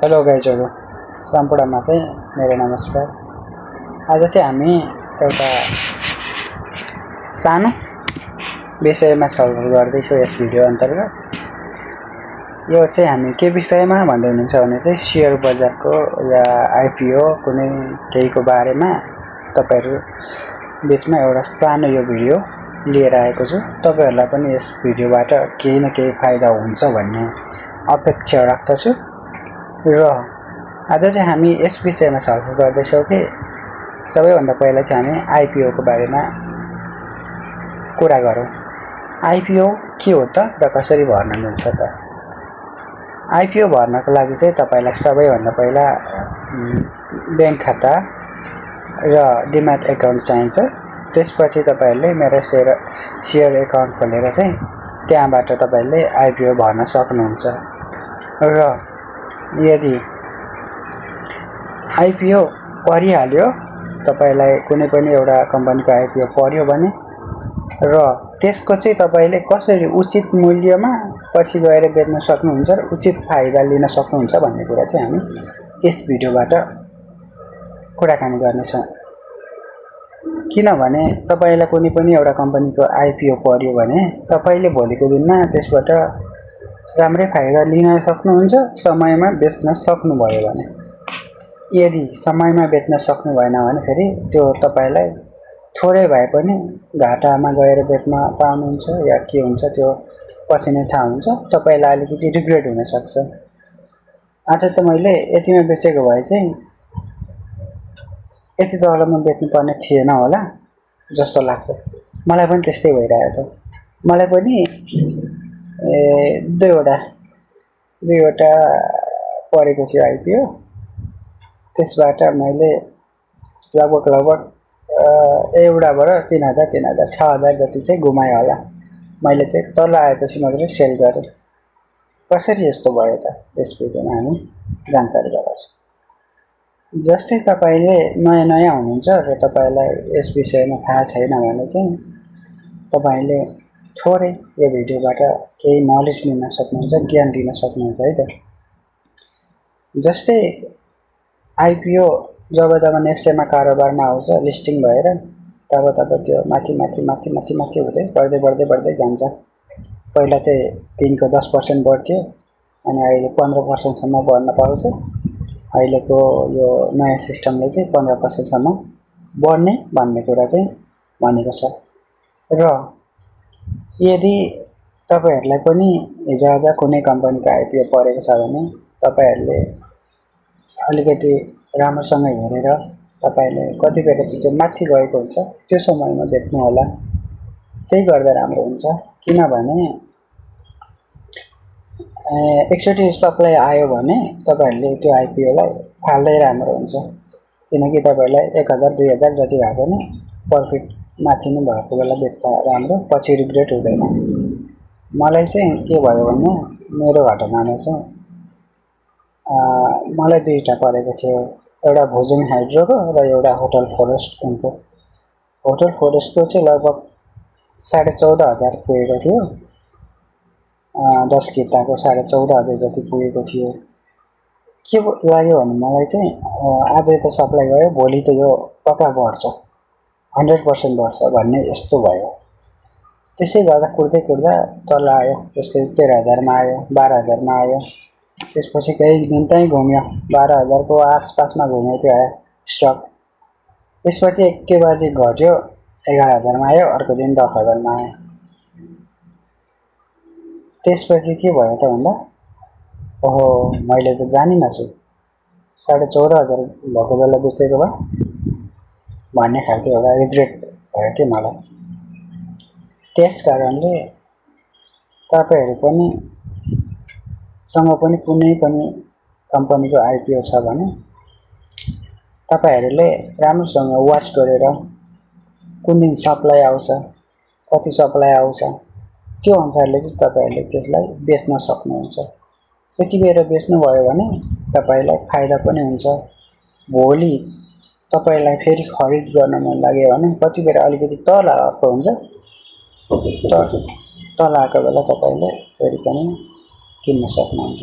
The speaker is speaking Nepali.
हेलो गाइजहरु, सम्पूर्णमा चाहिँ मेरो नमस्कार। आज चाहिँ हामी एउटा सानो विषयमा छलफल गर्दैछौँ यस भिडियो अन्तर्गत। यो चाहिँ हामी के विषयमा भन्दै हुनुहुन्छ भने चाहिँ शेयर बजारको या आइपीओ कुनै केहीको बारेमा तपाईहरु बीचमा एउटा सानो यो भिडियो लिएर आएको छु। तपाईहरुलाई पनि यस भिडियोबाट केही न केही फाइदा हुन्छ भन्ने अपेक्षा राख्दछु। र आज चाहिँ हामी यस विषयमा छलफल गर्दैछौँ कि सबैभन्दा पहिला चाहिँ हामी आइपीओ को बारेमा कुरा गरौँ। आइपीओ के हो त र कसरी भर्न मिल्छ त? आइपीओ भर्नको लागि चाहिँ तपाईलाई सबैभन्दा पहिला बैंक खाता र डिम्याट एकाउन्ट चाहिन्छ। त्यसपछि तपाईहरुले मेरो शेयर एकाउन्ट खोलेर चाहिँ त्यहाँबाट तपाईहरुले आइपीओ भर्न सक्नुहुन्छ। र यदि आइपीओ परिहाल्यो, तपाईलाई कुनै पनि एउटा कम्पनीको आइपीओ पर्यो भने र त्यसको चाहिँ तपाईले कसरी उचित मूल्यमा पछि गएर बेच्न सक्नुहुन्छ र उचित फाइदा लिन सक्नुहुन्छ भन्ने कुरा चाहिँ हामी यस भिडियोबाट कुराकानी गर्नेछौँ। किनभने तपाईलाई कुनै पनि एउटा कम्पनीको आइपीओ पर्यो भने तपाईले भोलिको दिनमा त्यसबाट राम्रै फाइदा लिन सक्नुहुन्छ समयमा बेच्न सक्नुभयो भने। यदि समयमा बेच्न सक्नु भएन भने फेरि त्यो तपाईलाई थोरै भए पनि घाटामा गएर बेच्न पाउनुहुन्छ या के हुन्छ त्यो पछि नै थाहा हुन्छ। तपाईलाई अलिकति रिग्रेट हुन सक्छ। आज त मैले यतिमा बेचेको भए चाहिँ यति तलमा बेच्नु पर्ने थिएन होला जस्तो लाग्छ। मलाई पनि त्यस्तै भइरहेछ। मलाई पनि दुईवटा परेको थियो आइपीओ। त्यसबाट मैले लगभग एउटाबाट 3000 6000 जति चाहिँ गुमाएँ होला। मैले चाहिँ तल आएपछि मात्रै सेल गरेँ। कसरी यस्तो भयो त? यस भिडियोमा हामी जानकारी गराउँछौँ। जस्तै तपाईले नयाँ हुनुहुन्छ र तपाईलाई यस विषयमा थाहा छैन भने चाहिँ तपाईले थोरै यो भिडियोबाट केही नलेज लिन सक्नुहुन्छ, ज्ञान लिन सक्नुहुन्छ है त। जस्तै आइपीओ जब नेप्सेमा कारोबारमा आउँछ लिस्टिङ भएर तब त्यो माथि हुँदै बढ्दै जान्छ। पहिला चाहिँ दिनको 10% बढ्थ्यो अनि अहिले 15% सम्म बढ्न पाउँछ। अहिलेको यो नयाँ सिस्टमले चाहिँ 15% सम्म बढ्ने भन्ने कुरा चाहिँ भनेको छ। र यदि तपाईहरुलाई पनि हिजोआज कुनै कम्पनीको आइपीओ परेको छ भने तपाईहरुले अलिकति राम्रोसँग हेरेर तपाईले कति बेला चाहिँ त्यो माथि गएको हुन्छ त्यो समयमा बेच्नु होला। त्यही गर्दा राम्रो हुन्छ। किनभने एकचोटी सप्लाई आयो भने तपाईहरुले त्यो आइपीओ लाई फाल्दै राम्रो हुन्छ। किनकि तपाईलाई 1000 2000 जति भए पनि प्रफिट माथि नै भएको बेला बेच्दा राम्रो, पछि रिग्रेट हुँदैन। मलाई चाहिँ के भयो भने मेरो घटनामा चाहिँ मलाई दुईटा परेको थियो। एउटा भुजुङ हाइड्रोको र एउटा होटल फरेस्टको। होटल फरेस्टको चाहिँ लगभग 14500 पुगेको थियो। 10 किताको 14500 जति पुगेको थियो। के लाग्यो भने मलाई चाहिँ आज त सप्लाई गयो, भोलि त यो पक्का बढ्छ, 100% बढ्छ भन्ने यस्तो भयो। त्यसै गर्दा कुट्दा तल आयो। जस्तै 13000 मा आयो, 12000 मा आयो। त्यसपछि केही दिन चाहिँ घुम्यो, 12000 को आसपासमा घुम्यो त्यो स्टक। त्यसपछि एकैबाजी घट्यो, 11000 मा आयो, अर्को दिन 10000 मा आयो। त्यसपछि के भयो त भन्दा ओहो मैले त जानिनछु 14500 भएको बेला बेचेको भए भन्ने खालको एउटा रिग्रेट भयो के मलाई। त्यसकारणले तपाईहरु पनि सँग पनि कुनै पनि कम्पनीको आइपीओ छ भने तपाईहरुले राम्रोसँग वाच गरेर कुन दिन सप्लाई आउँछ, कति सप्लाई आउँछ त्यो अनुसारले चाहिँ तपाईहरुले त्यसलाई बेच्न सक्नुहुन्छ। त्यतिबेर बेच्नु भयो भने तपाईलाई फाइदा पनि हुन्छ। भोलि तपाईलाई फेरि खरिद गर्न मन लाग्यो भने कतिबेर अलिकति तल आएको हुन्छ, तल आएको बेला तपाईले फेरि पनि किन्न सक्नुहुन्छ।